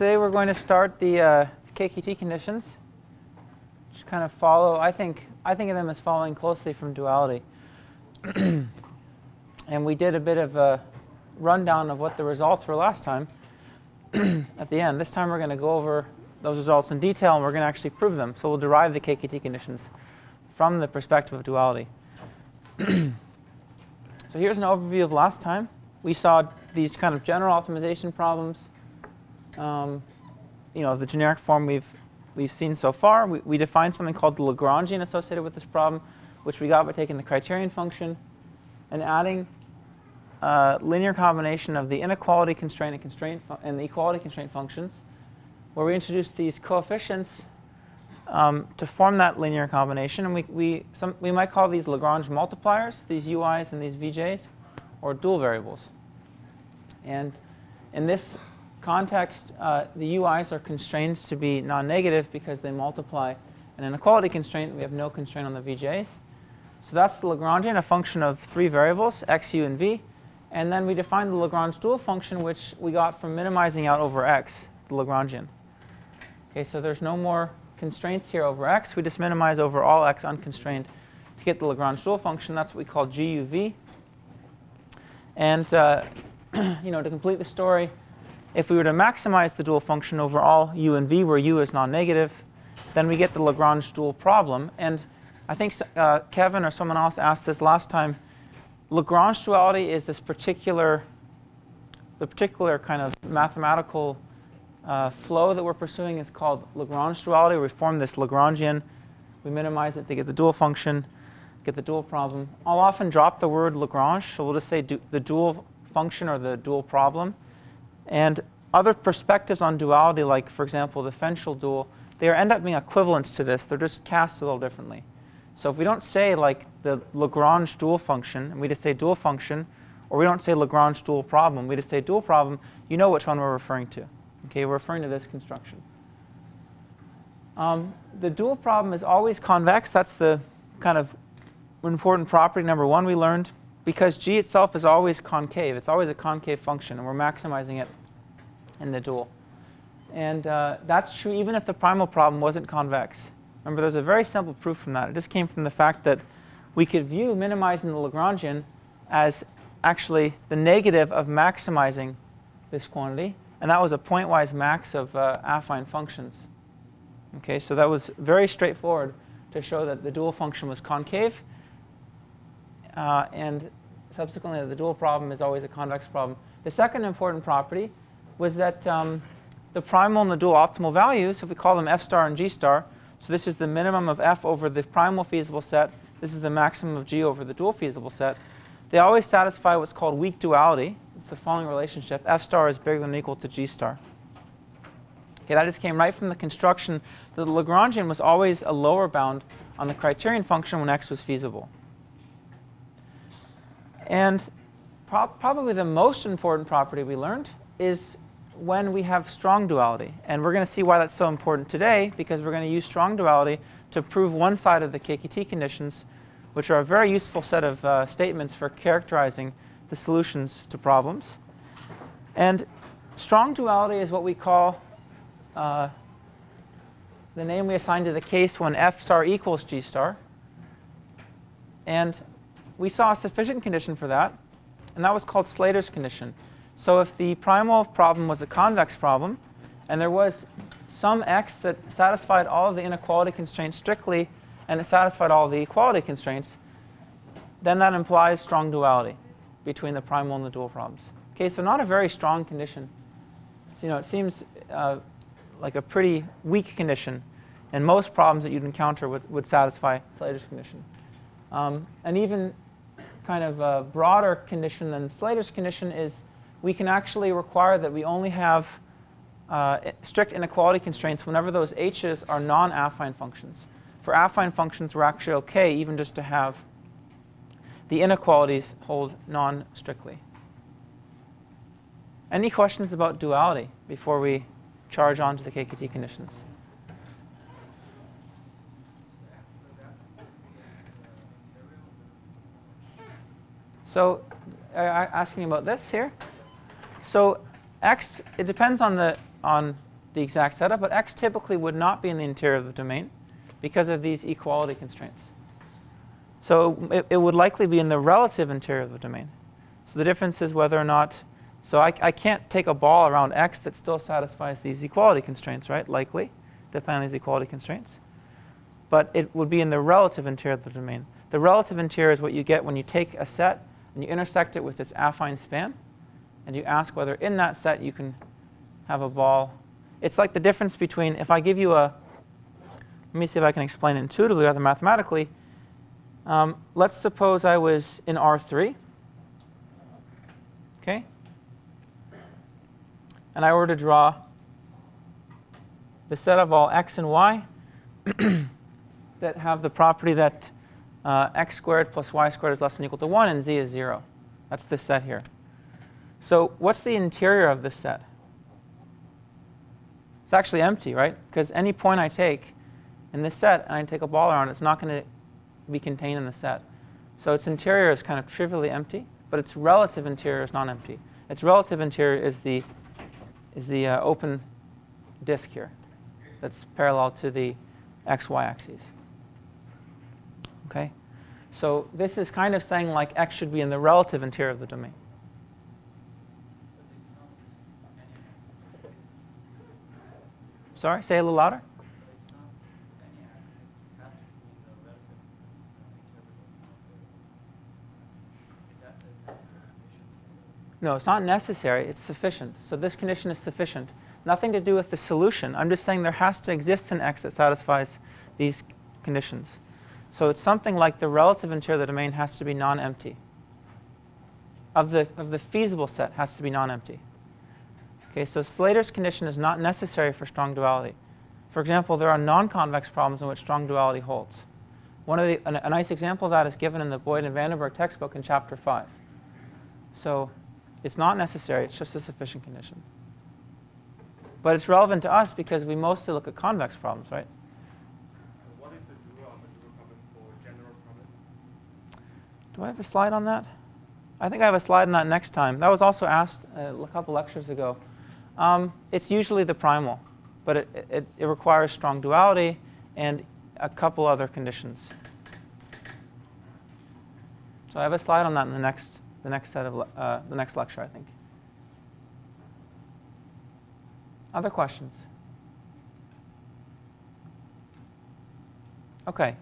Today we're going to start the KKT conditions. Just kind of follow. I think of them as following closely from duality. And we did a bit of a rundown of what the results were last time at the end. This time we're going to go over those results in detail, and we're going to actually prove them. So we'll derive the KKT conditions from the perspective of duality. So here's an overview of last time. We saw these kind of general optimization problems. The generic form we've seen so far. We defined something called the Lagrangian associated with this problem, which we got by taking the criterion function and adding a linear combination of the inequality constraint and the equality constraint functions, where we introduced these coefficients to form that linear combination. And we might call these Lagrange multipliers, these ui's and these vj's, or dual variables. And in this context, the ui's are constrained to be non-negative because they multiply an inequality constraint. We have no constraint on the vj's. So that's the Lagrangian, a function of three variables, x, u, and v. And then we defined the Lagrange dual function, which we got from minimizing out over x, the Lagrangian. Okay, so there's no more constraints here over x. We just minimize over all x unconstrained to get the Lagrange dual function. That's what we call GUV. And to complete the story, if we were to maximize the dual function over all u and v, where u is non-negative, then we get the Lagrange dual problem. And I think Kevin or someone else asked this last time. Lagrange duality is the particular kind of mathematical flow that we're pursuing. Is called Lagrange duality. We form this Lagrangian, we minimize it to get the dual function, get the dual problem. I'll often drop the word Lagrange, so we'll just say the dual function or the dual problem. And other perspectives on duality, like, for example, the Fenchel dual, they end up being equivalents to this. They're just cast a little differently. So if we don't say, like, the Lagrange dual function, and we just say dual function, or we don't say Lagrange dual problem, we just say dual problem, you know which one we're referring to. Okay, we're referring to this construction. The dual problem is always convex. That's the kind of important property number one we learned, because g itself is always concave. It's always a concave function, and we're maximizing it in the dual. And that's true even if the primal problem wasn't convex. Remember, there's a very simple proof from that. It just came from the fact that we could view minimizing the Lagrangian as actually the negative of maximizing this quantity. And that was a pointwise max of affine functions. Okay, so that was very straightforward to show that the dual function was concave. And subsequently, the dual problem is always a convex problem. The second important property was that the primal and the dual optimal values, if we call them f star and g star, so this is the minimum of f over the primal feasible set, this is the maximum of g over the dual feasible set, they always satisfy what's called weak duality. It's the following relationship: f star is bigger than or equal to g star. Okay, that just came right from the construction that the Lagrangian was always a lower bound on the criterion function when x was feasible. And probably the most important property we learned is when we have strong duality. And we're going to see why that's so important today, because we're going to use strong duality to prove one side of the KKT conditions, which are a very useful set of statements for characterizing the solutions to problems. And strong duality is what we call the name we assign to the case when f star equals g star. And we saw a sufficient condition for that, and that was called Slater's condition. So if the primal problem was a convex problem, and there was some x that satisfied all of the inequality constraints strictly, and it satisfied all of the equality constraints, then that implies strong duality between the primal and the dual problems. Okay, so not a very strong condition. So, it seems like a pretty weak condition, and most problems that you'd encounter would satisfy Slater's condition. An even kind of a broader condition than Slater's condition is we can actually require that we only have strict inequality constraints whenever those h's are non-affine functions. For affine functions, we're actually okay even just to have the inequalities hold non-strictly. Any questions about duality before we charge on to the KKT conditions? So asking about this here. So x, it depends on the exact setup, but x typically would not be in the interior of the domain because of these equality constraints. So it would likely be in the relative interior of the domain. So the difference is whether or not, so I can't take a ball around x that still satisfies these equality constraints, right? Likely, depending on these equality constraints. But it would be in the relative interior of the domain. The relative interior is what you get when you take a set and you intersect it with its affine span, and you ask whether in that set you can have a ball. It's like the difference between, if I give you a, let me see if I can explain it intuitively rather than mathematically. Let's suppose I was in R3, okay? And I were to draw the set of all x and y that have the property that x squared plus y squared is less than or equal to 1 and z is 0. That's this set here. So what's the interior of this set? It's actually empty, right? Because any point I take in this set and I take a ball around, it's not going to be contained in the set. So its interior is kind of trivially empty, but its relative interior is not empty. Its relative interior is the open disk here that's parallel to the xy axes. Okay? So this is kind of saying like x should be in the relative interior of the domain. Sorry, say a little louder. No, it's not necessary. It's sufficient. So this condition is sufficient. Nothing to do with the solution. I'm just saying there has to exist an x that satisfies these conditions. So it's something like the relative interior of the domain has to be non-empty. Of the feasible set has to be non-empty. Okay, so Slater's condition is not necessary for strong duality. For example, there are non-convex problems in which strong duality holds. A nice example of that is given in the Boyd and Vandenberg textbook in chapter 5. So it's not necessary, it's just a sufficient condition. But it's relevant to us because we mostly look at convex problems, right? What is the dual and the dual problem for general problem? Do I have a slide on that? I think I have a slide on that next time. That was also asked a couple lectures ago. It's usually the primal, but it requires strong duality and a couple other conditions. So I have a slide on that in the next lecture, I think. Other questions? Okay,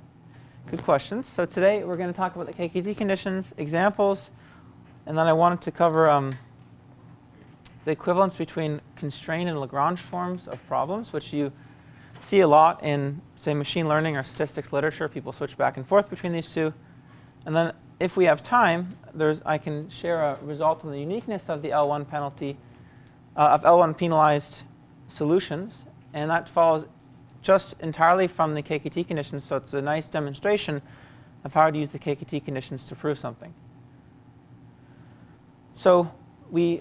good questions. So today we're going to talk about the KKT conditions, examples, and then I wanted to cover the equivalence between constrained and Lagrange forms of problems, which you see a lot in, say, machine learning or statistics literature. People switch back and forth between these two. And then if we have time, I can share a result on the uniqueness of the L1 penalty, of L1 penalized solutions. And that follows just entirely from the KKT conditions. So it's a nice demonstration of how to use the KKT conditions to prove something. So we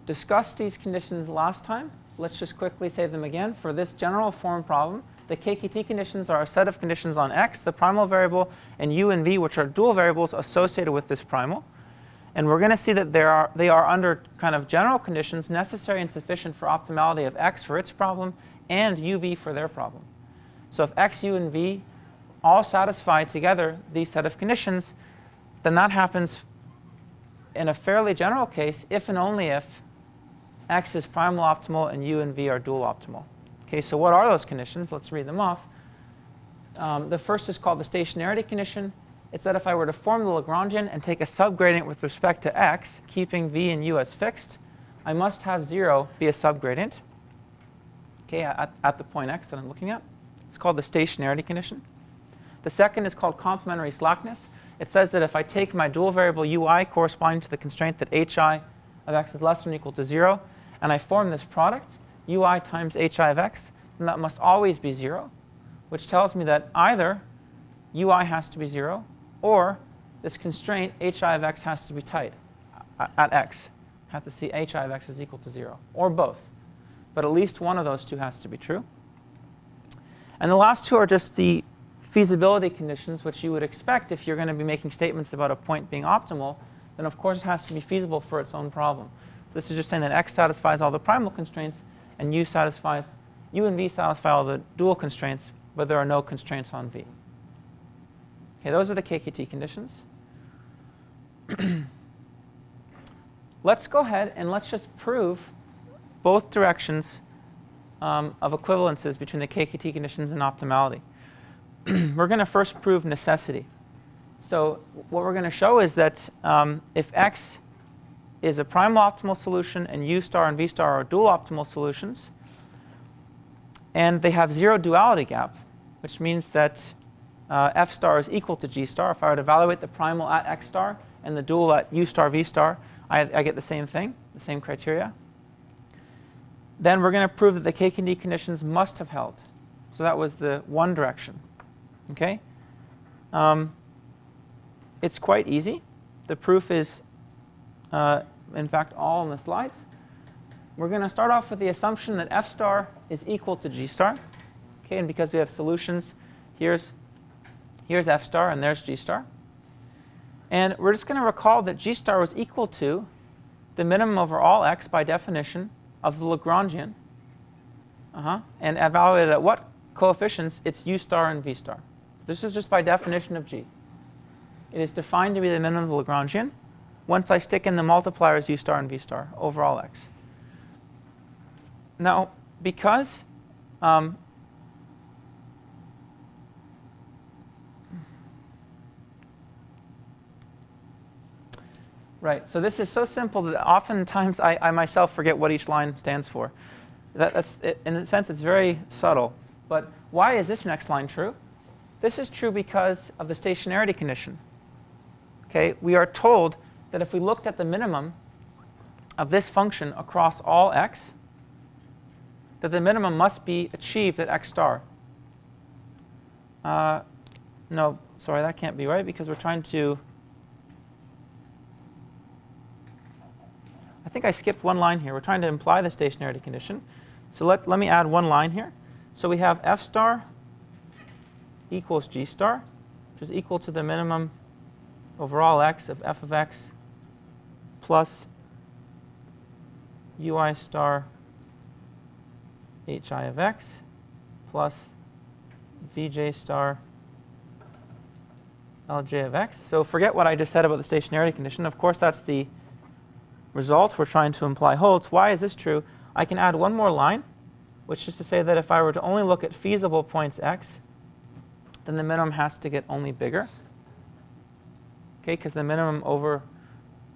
discussed these conditions last time. Let's just quickly say them again. For this general form problem, the KKT conditions are a set of conditions on x, the primal variable, and u and v, which are dual variables associated with this primal. And we're going to see that they are under kind of general conditions necessary and sufficient for optimality of x for its problem and uv for their problem. So if x, u, and v all satisfy together these set of conditions, then that happens in a fairly general case if and only if x is primal optimal and u and v are dual optimal. Okay, so what are those conditions? Let's read them off. The first is called the stationarity condition. It's that if I were to form the Lagrangian and take a subgradient with respect to x, keeping v and u as fixed, I must have 0 be a subgradient, okay, at the point x that I'm looking at. It's called the stationarity condition. The second is called complementary slackness. It says that if I take my dual variable ui corresponding to the constraint that hi of x is less than or equal to 0, and I form this product, ui times hi of x, then that must always be 0, which tells me that either ui has to be 0, or this constraint hi of x has to be tight at x. I have to see hi of x is equal to 0, or both. But at least one of those two has to be true. And the last two are just the feasibility conditions, which you would expect if you're going to be making statements about a point being optimal, then of course it has to be feasible for its own problem. This is just saying that x satisfies all the primal constraints, and u and v satisfy all the dual constraints, but there are no constraints on v. Okay, those are the KKT conditions. Let's go ahead and let's just prove both directions of equivalences between the KKT conditions and optimality. We're going to first prove necessity. So what we're going to show is that if x is a primal optimal solution and u star and v star are dual optimal solutions, and they have zero duality gap, which means that f star is equal to g star. If I were to evaluate the primal at x star and the dual at u star v star, I get the same thing, the same criteria. Then we're going to prove that the KKT conditions must have held. So that was the one direction. Okay? It's quite easy. The proof is, in fact, all in the slides. We're going to start off with the assumption that f star is equal to g star. Okay, and because we have solutions, here's f star and there's g star. And we're just going to recall that g star was equal to the minimum over all x by definition of the Lagrangian. And evaluated at what coefficients it's u star and v star. This is just by definition of g. It is defined to be the minimum of the Lagrangian once I stick in the multipliers u star and v star over all x. Now, because right, so this is so simple that oftentimes I myself forget what each line stands for. In a sense, it's very subtle. But why is this next line true? This is true because of the stationarity condition. Okay, we are told that if we looked at the minimum of this function across all x, that the minimum must be achieved at x star. No, sorry, that can't be right because we're trying to. I think I skipped one line here. We're trying to imply the stationarity condition. So let me add one line here. So we have f star equals g star, which is equal to the minimum over all x of f of x plus ui star hi of x plus vj star lj of x. So forget what I just said about the stationarity condition. Of course, that's the result we're trying to imply holds. Why is this true? I can add one more line, which is to say that if I were to only look at feasible points x, then the minimum has to get only bigger. Okay, because the minimum over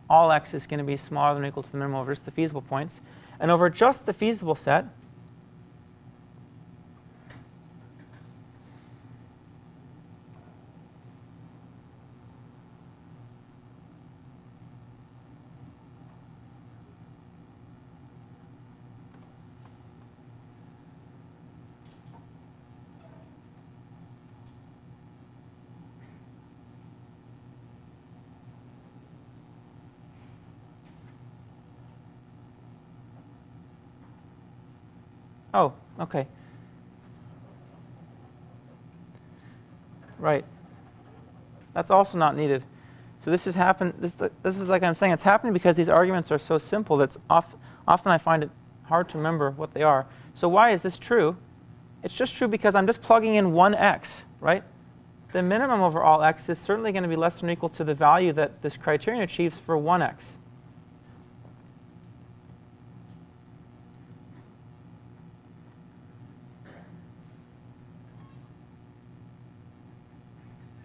all x is going to be smaller than or equal to the minimum over just the feasible points. And over just the feasible set, oh, okay. Right. That's also not needed. So this has happened. This is like I'm saying. It's happening because these arguments are so simple that often I find it hard to remember what they are. So why is this true? It's just true because I'm just plugging in one x, right? The minimum over all x is certainly going to be less than or equal to the value that this criterion achieves for one x.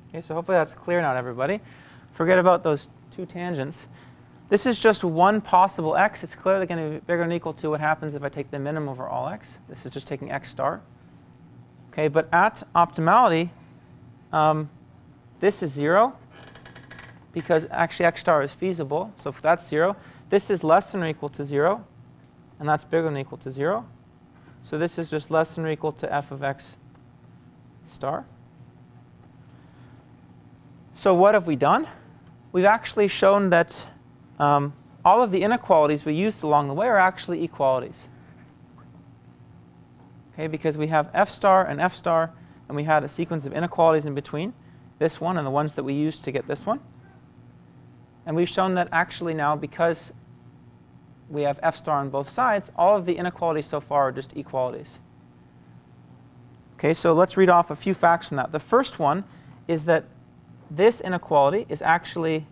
Okay, so hopefully that's clear now to everybody. Forget about those two tangents. This is just one possible x. It's clearly going to be bigger than or equal to what happens if I take the minimum over all x. This is just taking x star. Okay, but at optimality, this is 0 because actually x star is feasible. So if that's 0, this is less than or equal to 0, and that's bigger than or equal to 0. So this is just less than or equal to f of x star. So what have we done? We've actually shown that all of the inequalities we used along the way are actually equalities. Okay, because we have f star, and we had a sequence of inequalities in between, this one and the ones that we used to get this one. And we've shown that actually now, because we have f star on both sides, all of the inequalities so far are just equalities. Okay, so let's read off a few facts from that. The first one is that this inequality is actually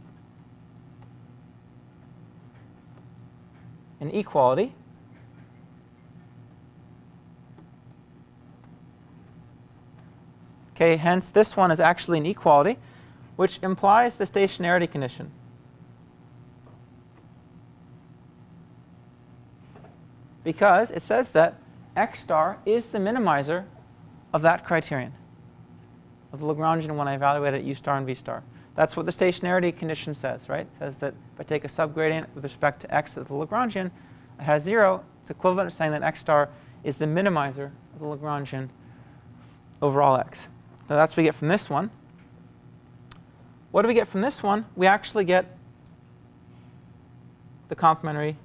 an equality. Okay, hence this one is actually an equality, which implies the stationarity condition. Because it says that x star is the minimizer of that criterion, of the Lagrangian when I evaluate at u star and v star. That's what the stationarity condition says, right? It says that if I take a subgradient with respect to x of the Lagrangian, it has 0. It's equivalent to saying that x star is the minimizer of the Lagrangian over all x. So that's what we get from this one. What do we get from this one? We actually get the complementary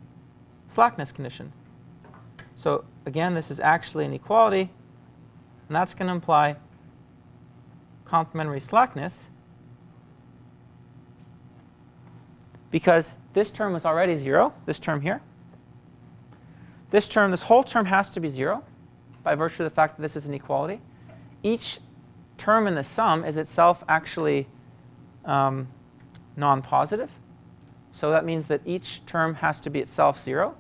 slackness condition. So again, this is actually an equality, and that's going to imply complementary slackness, because this term is already 0, this term here. This whole term has to be 0 by virtue of the fact that this is an equality. Each term in the sum is itself actually non-positive. So that means that each term has to be itself 0.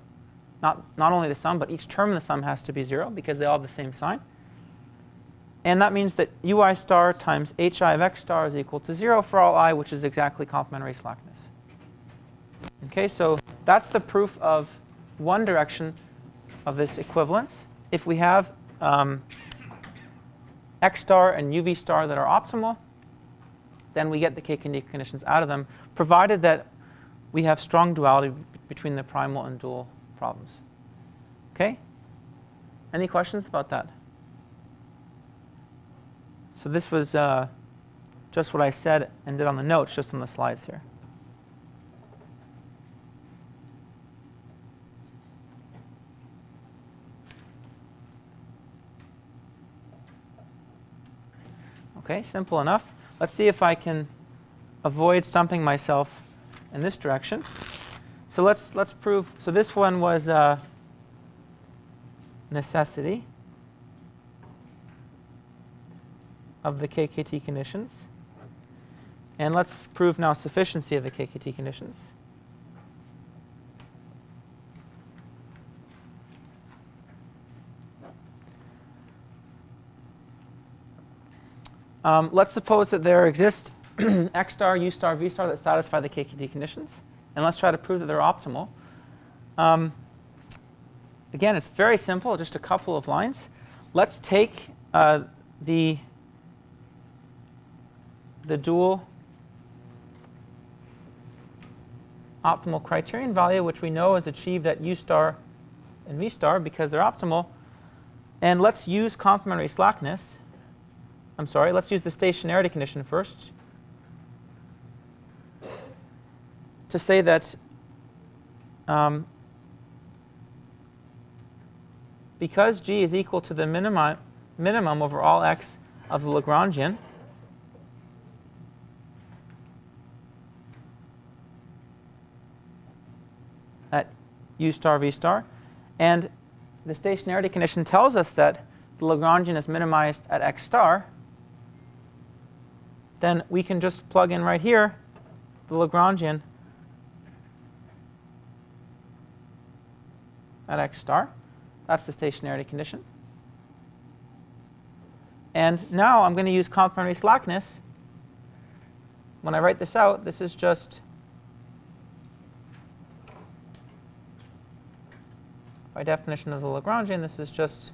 Not only the sum, but each term in the sum has to be 0 because they all have the same sign. And that means that ui star times hi of x star is equal to 0 for all I, which is exactly complementary slackness. Okay, so that's the proof of one direction of this equivalence. If we have x star and uv star that are optimal, then we get the KKT conditions out of them, provided that we have strong duality between the primal and dual problems. Okay? Any questions about that? So this was just what I said and did on the notes, just on the slides here. Okay, simple enough. Let's see if I can avoid stumping myself in this direction. So let's prove. So this one was necessity of the KKT conditions. And let's prove now sufficiency of the KKT conditions. Let's suppose that there exist x star, u star, v star that satisfy the KKT conditions. And let's try to prove that they're optimal. Again, it's very simple, just a couple of lines. Let's take the dual optimal criterion value, which we know is achieved at u star and v star because they're optimal. And let's use complementary slackness. I'm sorry, let's use the stationarity condition first to say that because g is equal to the minimum over all x of the Lagrangian, at u star v star, and the stationarity condition tells us that the Lagrangian is minimized at x star, then we can just plug in right here the Lagrangian at x star. That's the stationarity condition. And now I'm going to use complementary slackness. When I write this out, this is just, by definition of the Lagrangian, this is just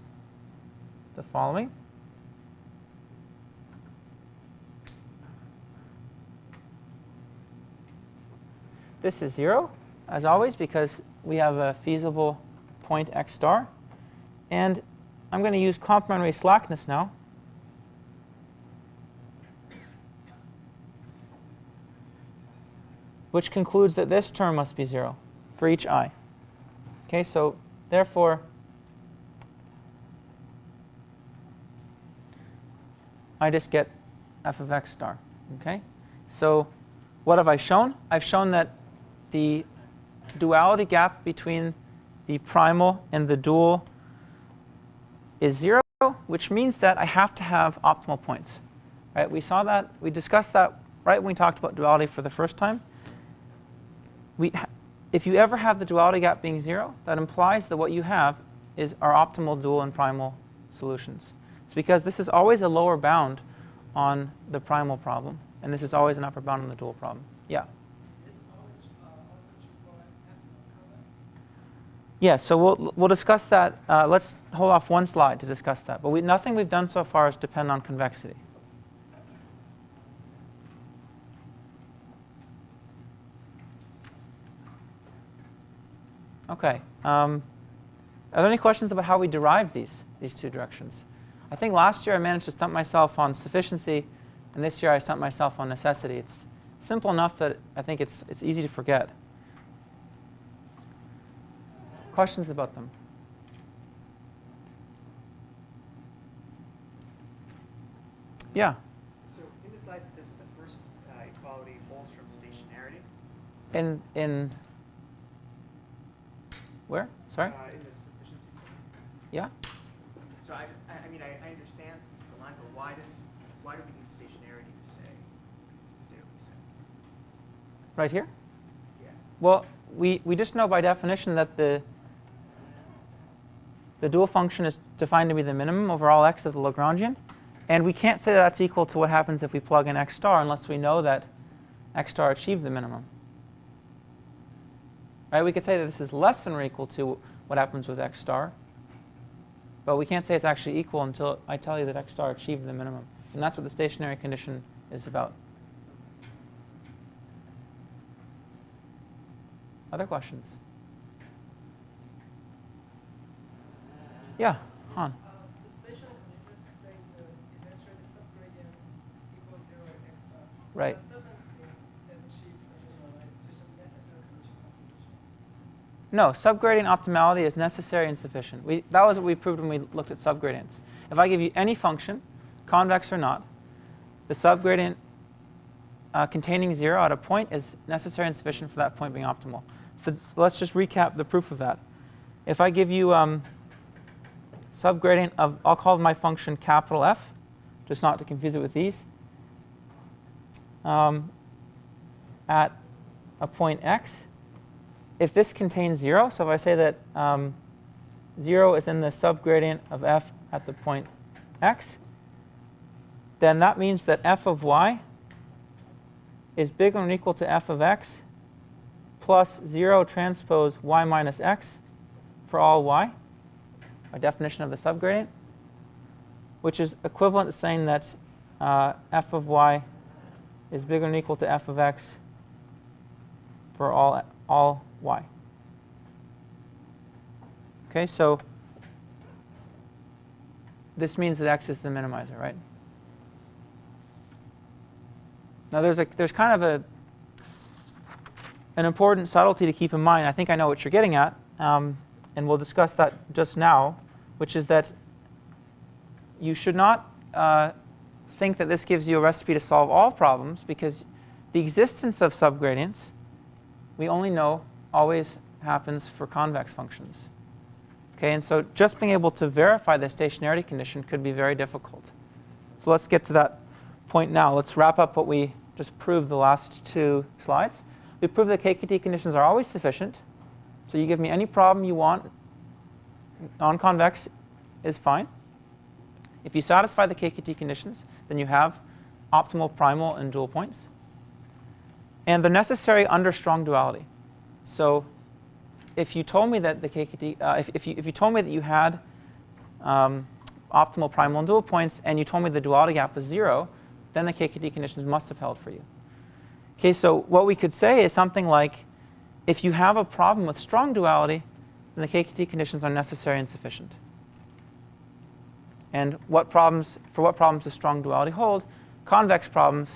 the following. This is 0, as always, because we have a feasible point x star. And I'm going to use complementary slackness now. Which concludes that this term must be 0 for each I. Okay, so therefore, I just get f of x star. Okay, so what have I shown? I've shown that the duality gap between the primal and the dual is 0, which means that I have to have optimal points. Right? We saw that, we discussed that right when we talked about duality for the first time. If you ever have the duality gap being 0, that implies that what you have are optimal dual and primal solutions. It's because this is always a lower bound on the primal problem, and this is always an upper bound on the dual problem. Yeah? Yeah, so we'll discuss that. Let's hold off one slide to discuss that. But nothing we've done so far is depend on convexity. OK. Are there any questions about how we derived these two directions? I think last year I managed to stump myself on sufficiency, and this year I stumped myself on necessity. It's simple enough that I think it's easy to forget. Questions about them? Yeah? So in the slide it says that the first equality holds from stationarity. In where? Sorry? In the sufficiency statement. Yeah? So I mean, I understand the line, but why do we need stationarity to say what we said? Right here? Yeah. Well, we just know by definition that the dual function is defined to be the minimum over all x of the Lagrangian. And we can't say that that's equal to what happens if we plug in x star unless we know that x star achieved the minimum. Right? We could say that this is less than or equal to what happens with x star. But we can't say it's actually equal until I tell you that x star achieved the minimum. And that's what the stationary condition is about. Other questions? Yeah, Han. The spatial conditions say is actually the subgradient equals 0 at x star. Right. That doesn't mean that achieves the minimum, right? It's just a necessary condition of sufficient. No, subgradient optimality is necessary and sufficient. That was what we proved when we looked at subgradients. If I give you any function, convex or not, the subgradient containing 0 at a point is necessary and sufficient for that point being optimal. So let's just recap the proof of that. If I give you subgradient of, I'll call my function capital F, just not to confuse it with these, at a point x. If this contains 0, so if I say that 0 is in the subgradient of f at the point x, then that means that f of y is bigger than or equal to f of x plus 0 transpose y minus x for all y, by definition of the subgradient, which is equivalent to saying that f of y is bigger than or equal to f of x for all y. Okay, so this means that x is the minimizer, right? Now there's kind of an important subtlety to keep in mind. I think I know what you're getting at, and we'll discuss that just now, which is that you should not think that this gives you a recipe to solve all problems, because the existence of subgradients, we only know, always happens for convex functions. Okay, and so just being able to verify the stationarity condition could be very difficult. So let's get to that point now. Let's wrap up what we just proved the last two slides. We proved that KKT conditions are always sufficient. So you give me any problem you want, non-convex is fine. If you satisfy the KKT conditions, then you have optimal primal and dual points. And they're necessary under strong duality. So if you told me that the KKT, if you told me that you had optimal primal and dual points, and you told me the duality gap was 0, then the KKT conditions must have held for you. Okay, so what we could say is something like, if you have a problem with strong duality, then the KKT conditions are necessary and sufficient. And for what problems does strong duality hold? Convex problems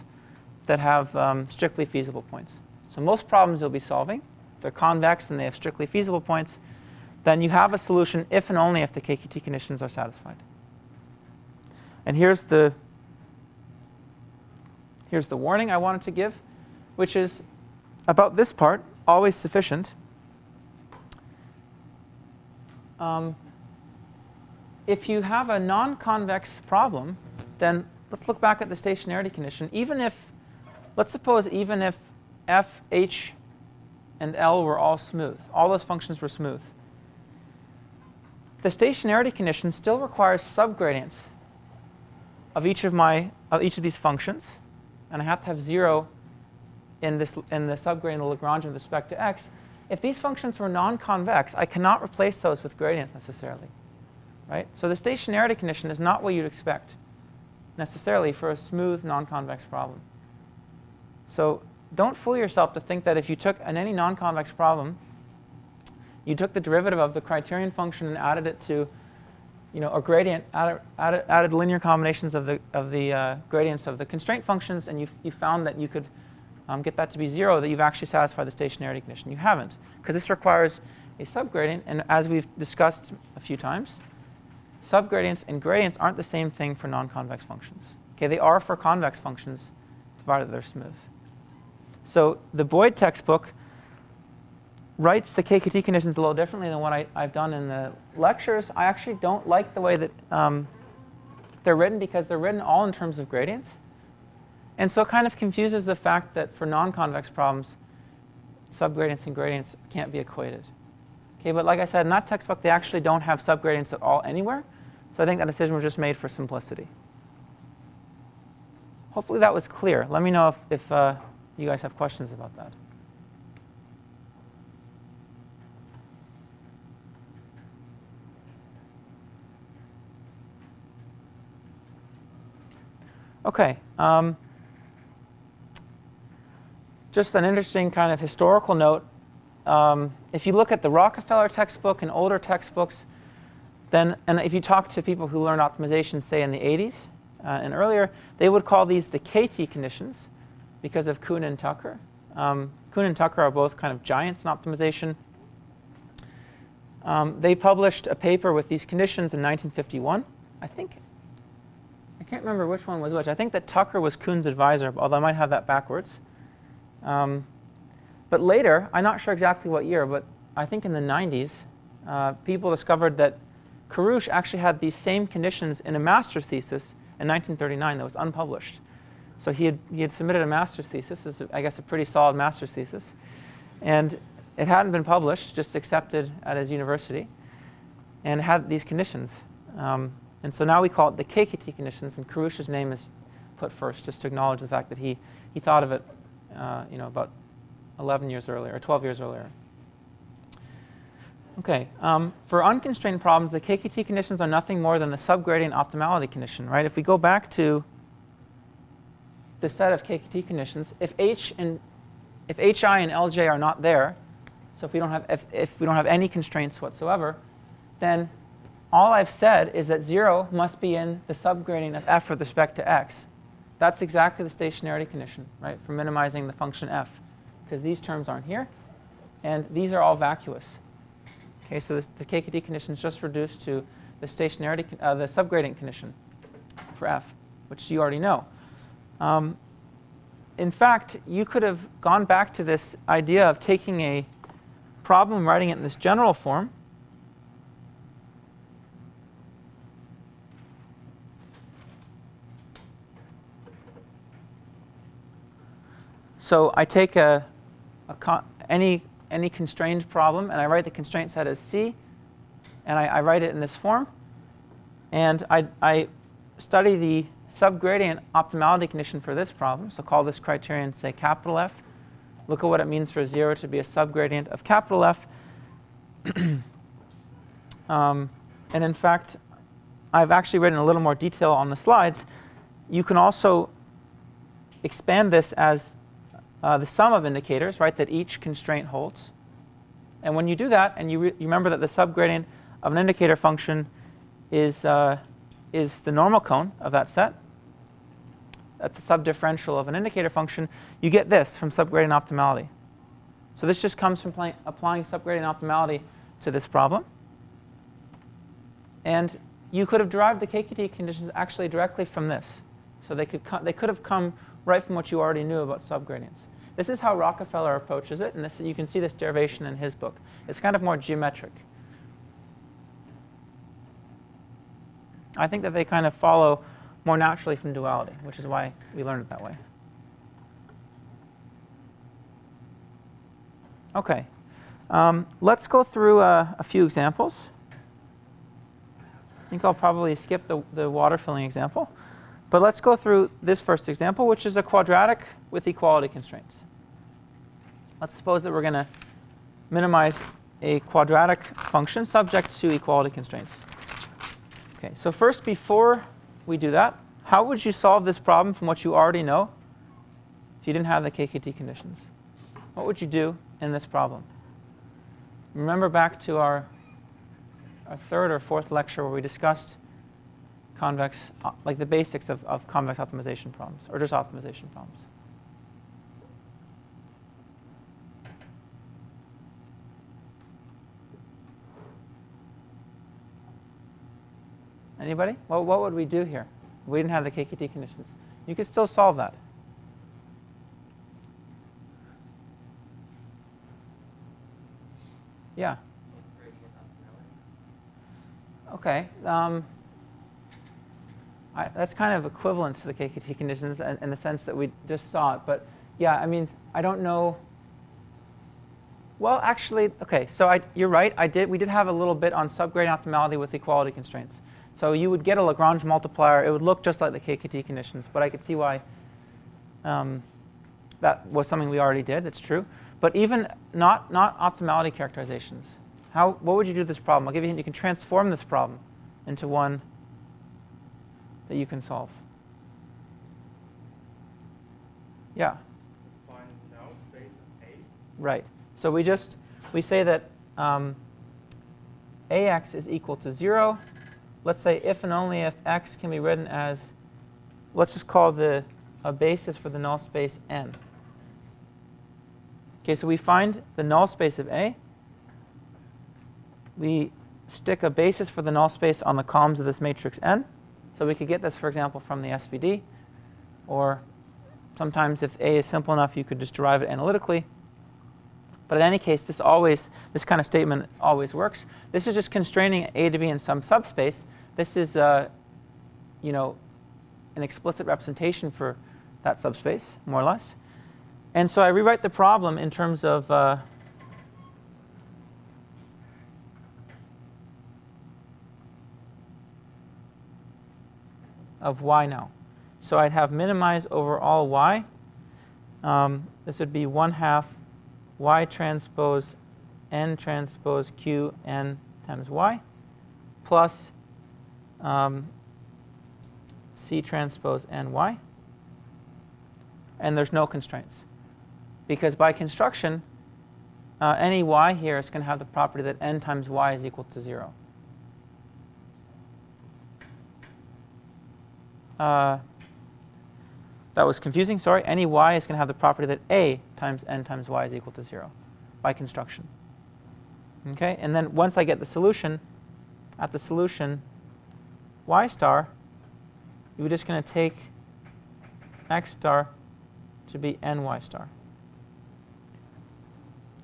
that have strictly feasible points. So most problems you'll be solving, they're convex and they have strictly feasible points, then you have a solution if and only if the KKT conditions are satisfied. And here's the warning I wanted to give, which is about this part, always sufficient. if you have a non-convex problem, then let's look back at the stationarity condition. Let's suppose even if f, h, and L were all smooth, all those functions were smooth, the stationarity condition still requires subgradients of each of these functions, and I have to have 0 in the subgradient of Lagrange with respect to x. If these functions were non-convex, I cannot replace those with gradients necessarily, right? So the stationarity condition is not what you'd expect necessarily for a smooth non-convex problem. So don't fool yourself to think that if you took in any non-convex problem, you took the derivative of the criterion function and added it to, a gradient, added linear combinations of the gradients of the constraint functions, and you found that you could get that to be 0, that you've actually satisfied the stationarity condition. You haven't, because this requires a subgradient, and as we've discussed a few times, subgradients and gradients aren't the same thing for non-convex functions. Okay, they are for convex functions, provided they're smooth. So the Boyd textbook writes the KKT conditions a little differently than what I've done in the lectures. I actually don't like the way that they're written, because they're written all in terms of gradients. And so it kind of confuses the fact that for non-convex problems, subgradients and gradients can't be equated. Okay, but like I said, in that textbook, they actually don't have subgradients at all anywhere. So I think that decision was just made for simplicity. Hopefully that was clear. Let me know if you guys have questions about that. Okay. Just an interesting kind of historical note. If you look at the Rockefeller textbook and older textbooks, and if you talk to people who learned optimization, say in the 80s and earlier, they would call these the KT conditions because of Kuhn and Tucker. Kuhn and Tucker are both kind of giants in optimization. They published a paper with these conditions in 1951. I can't remember which one was which. I think that Tucker was Kuhn's advisor, although I might have that backwards. But later, I'm not sure exactly what year, but I think in the 90s, people discovered that Karouche actually had these same conditions in a master's thesis in 1939 that was unpublished. So he had submitted a master's thesis. It's, I guess, a pretty solid master's thesis. And it hadn't been published, just accepted at his university, and it had these conditions. And so now we call it the KKT conditions, and Karouche's name is put first, just to acknowledge the fact that he thought of it about 11 years earlier, or 12 years earlier. Okay, for unconstrained problems, the KKT conditions are nothing more than the subgradient optimality condition, right? If we go back to the set of KKT conditions, if HI and LJ are not there, so if we don't have any constraints whatsoever, then all I've said is that 0 must be in the subgradient of f with respect to x. That's exactly the stationarity condition, right, for minimizing the function f, because these terms aren't here, and these are all vacuous. Okay, so the KKT condition is just reduced to the stationarity, the subgradient condition for f, which you already know. In fact, you could have gone back to this idea of taking a problem, writing it in this general form. So I take any constrained problem, and I write the constraint set as C, and I write it in this form. And I study the subgradient optimality condition for this problem. So call this criterion, say, capital F. Look at what it means for 0 to be a subgradient of capital F. And in fact, I've actually written a little more detail on the slides. You can also expand this as the sum of indicators, right, that each constraint holds. And when you do that, and you remember that the subgradient of an indicator function is the normal cone of that set, at the subdifferential of an indicator function, you get this from subgradient optimality. So this just comes from applying subgradient optimality to this problem. And you could have derived the KKT conditions actually directly from this. So they could have come right from what you already knew about subgradients. This is how Rockefeller approaches it, and you can see this derivation in his book. It's kind of more geometric. I think that they kind of follow more naturally from duality, which is why we learned it that way. Okay. Let's go through a few examples. I think I'll probably skip the water filling example. But let's go through this first example, which is a quadratic with equality constraints. Let's suppose that we're going to minimize a quadratic function subject to equality constraints. Okay, so first, before we do that, how would you solve this problem from what you already know if you didn't have the KKT conditions? What would you do in this problem? Remember back to our third or fourth lecture where we discussed convex, like the basics of convex optimization problems, or just optimization problems. Anybody? What would we do here if we didn't have the KKT conditions? You could still solve that. Yeah. Okay. That's kind of equivalent to the KKT conditions in the sense that we just saw it. But yeah, I mean, I don't know. Well, actually, okay. So you're right. We did have a little bit on subgradient optimality with equality constraints. So you would get a Lagrange multiplier. It would look just like the KKT conditions. But I could see why that was something we already did. It's true. But even not optimality characterizations, what would you do with this problem? I'll give you a hint. You can transform this problem into one that you can solve. Yeah. Find null space of A. Right. So we say that AX is equal to 0. Let's say if and only if X can be written as, let's just call a basis for the null space N. Okay, so we find the null space of A. We stick a basis for the null space on the columns of this matrix N. So we could get this, for example, from the SVD. Or sometimes if A is simple enough, you could just derive it analytically. But in any case, this kind of statement always works. This is just constraining A to be in some subspace. This is an explicit representation for that subspace, more or less. And so I rewrite the problem in terms of y now. So I'd have minimize over all y. This would be 1/2 y transpose n transpose q n times y plus c transpose n y. And there's no constraints. Because by construction, any y here is going to have the property that n times y is equal to 0. That was confusing, sorry. Any y is going to have the property that a times n times y is equal to 0 by construction. Okay, and then once I get the solution, at the solution y star, you're just going to take x star to be ny star.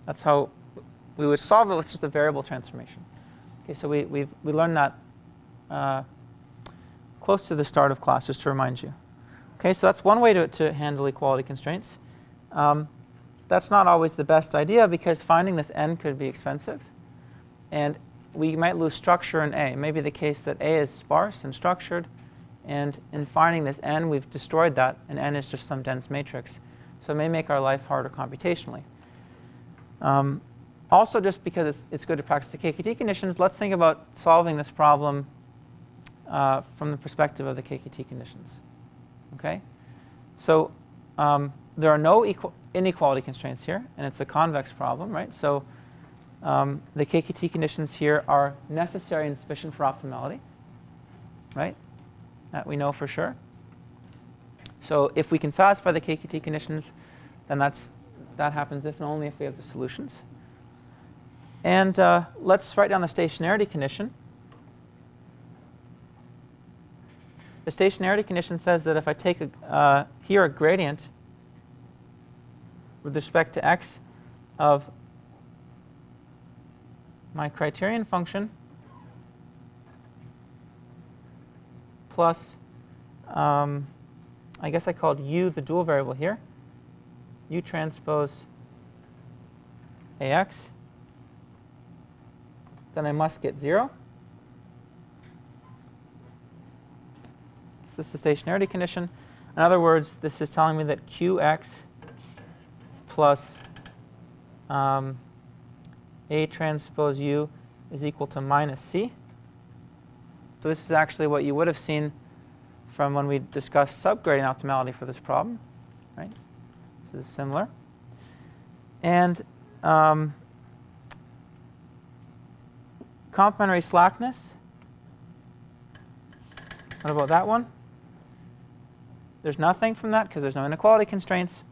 That's how we would solve it with just a variable transformation. Okay, so we learned that close to the start of class, just to remind you. Okay, so that's one way to handle equality constraints. That's not always the best idea because finding this n could be expensive. And we might lose structure in A. It may be the case that A is sparse and structured. And in finding this n, we've destroyed that. And n is just some dense matrix. So it may make our life harder computationally. Also, just because it's good to practice the KKT conditions, let's think about solving this problem from the perspective of the KKT conditions. Okay? So there are no inequality constraints here, and it's a convex problem, right? So the KKT conditions here are necessary and sufficient for optimality, right? That we know for sure. So if we can satisfy the KKT conditions, then that happens if and only if we have the solutions. And let's write down the stationarity condition. The stationarity condition says that if I take here a gradient with respect to x of my criterion function, plus, I guess I called u the dual variable here, u transpose ax, then I must get 0. This is the stationarity condition. In other words, this is telling me that qx plus A transpose u is equal to minus c. So this is actually what you would have seen from when we discussed subgradient optimality for this problem, right? This is similar. And complementary slackness. What about that one? There's nothing from that because there's no inequality constraints.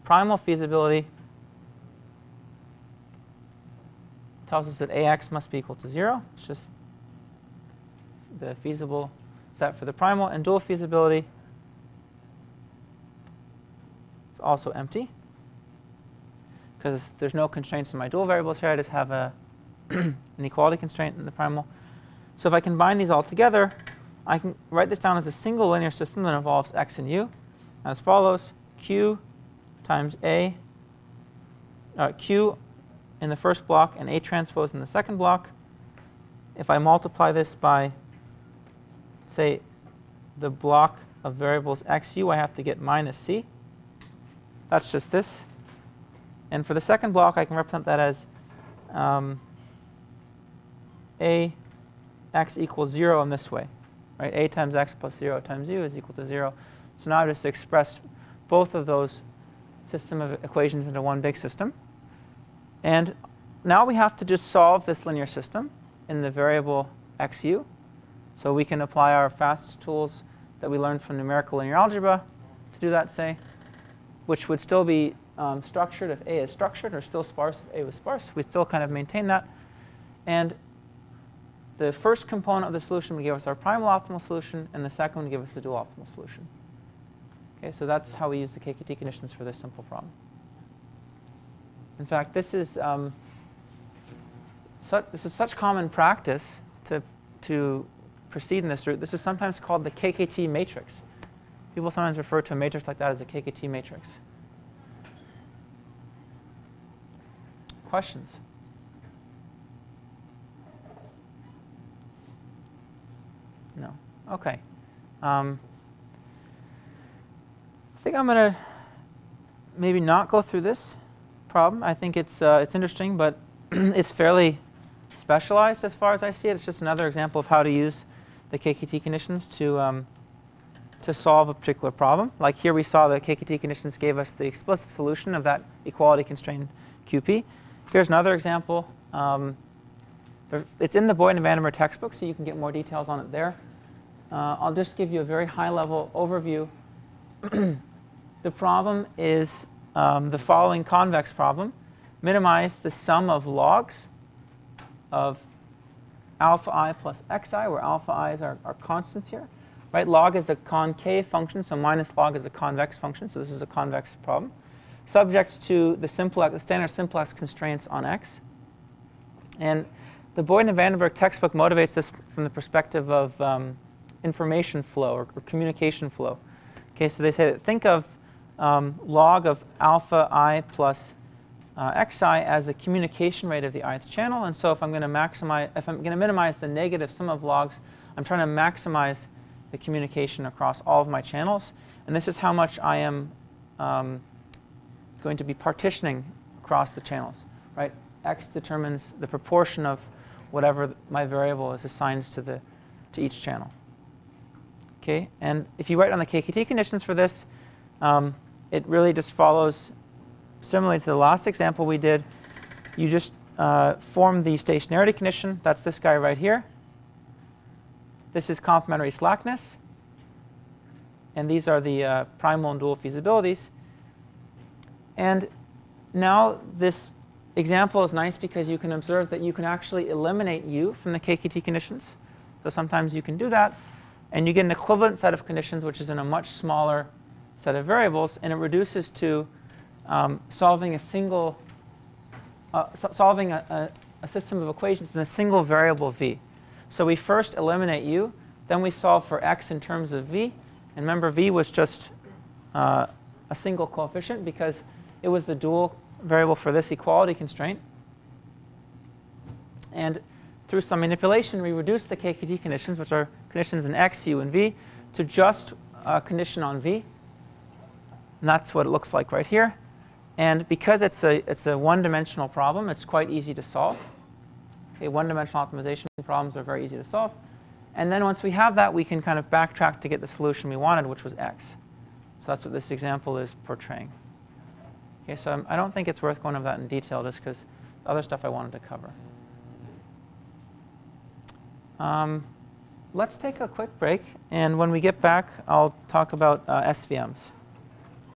Primal feasibility tells us that ax must be equal to 0. It's just the feasible set for the primal. And dual feasibility is also empty because there's no constraints in my dual variables here. I just have an equality constraint in the primal. So if I combine these all together, I can write this down as a single linear system that involves x and u as follows: q times a, q in the first block and A transpose in the second block. If I multiply this by, say, the block of variables xu, I have to get minus c. That's just this. And for the second block, I can represent that as a x equals 0 in this way. Right? A times x plus 0 times u is equal to 0. So now I just express both of those system of equations into one big system. And now we have to just solve this linear system in the variable xu. So we can apply our fast tools that we learned from numerical linear algebra to do that, say, which would still be structured if A is structured, or still sparse if A was sparse. We still kind of maintain that. And the first component of the solution would give us our primal optimal solution, and the second would give us the dual optimal solution. Okay, so that's how we use the KKT conditions for this simple problem. In fact, this is such common practice to proceed in this route. This is sometimes called the KKT matrix. People sometimes refer to a matrix like that as a KKT matrix. Questions? No. Okay. I think I'm going to maybe not go through this problem. I think it's interesting, but it's fairly specialized as far as I see it. It's just another example of how to use the KKT conditions to solve a particular problem. Like here we saw the KKT conditions gave us the explicit solution of that equality constrained QP. Here's another example. It's in the Boyd and Vandenberg textbook, so you can get more details on it there. I'll just give you a very high-level overview. The problem is the following convex problem. Minimize the sum of logs of alpha I plus xi, where alpha i's are constants here. Right? Log is a concave function, so minus log is a convex function, so this is a convex problem. Subject to the standard simplex constraints on x. And the Boyd and Vandenberg textbook motivates this from the perspective of information flow or communication flow. Okay, so they say that think of log of alpha I plus xi as the communication rate of the ith channel. And so if I'm going to minimize the negative sum of logs, I'm trying to maximize the communication across all of my channels. And this is how much I am going to be partitioning across the channels. Right? X determines the proportion of whatever my variable is assigned to each channel. Okay, and if you write on the KKT conditions for this, it really just follows similarly to the last example we did. You just form the stationarity condition. That's this guy right here. This is complementary slackness. And these are the primal and dual feasibilities. And now this example is nice because you can observe that you can actually eliminate u from the KKT conditions. So sometimes you can do that. And you get an equivalent set of conditions, which is in a much smaller set of variables. And it reduces to solving a system of equations in a single variable v. So we first eliminate u Then we solve for x in terms of v. And remember, v was just a single coefficient because it was the dual variable for this equality constraint. And through some manipulation, we reduced the KKT conditions, which are conditions in x, u, and v, to just a condition on v. And that's what it looks like right here. And because it's a one-dimensional problem, it's quite easy to solve. Okay, one-dimensional optimization problems are very easy to solve. And then once we have that, we can kind of backtrack to get the solution we wanted, which was x. So that's what this example is portraying. Okay, so I don't think it's worth going over that in detail, just because the other stuff I wanted to cover. Let's take a quick break, and when we get back, I'll talk about SVMs.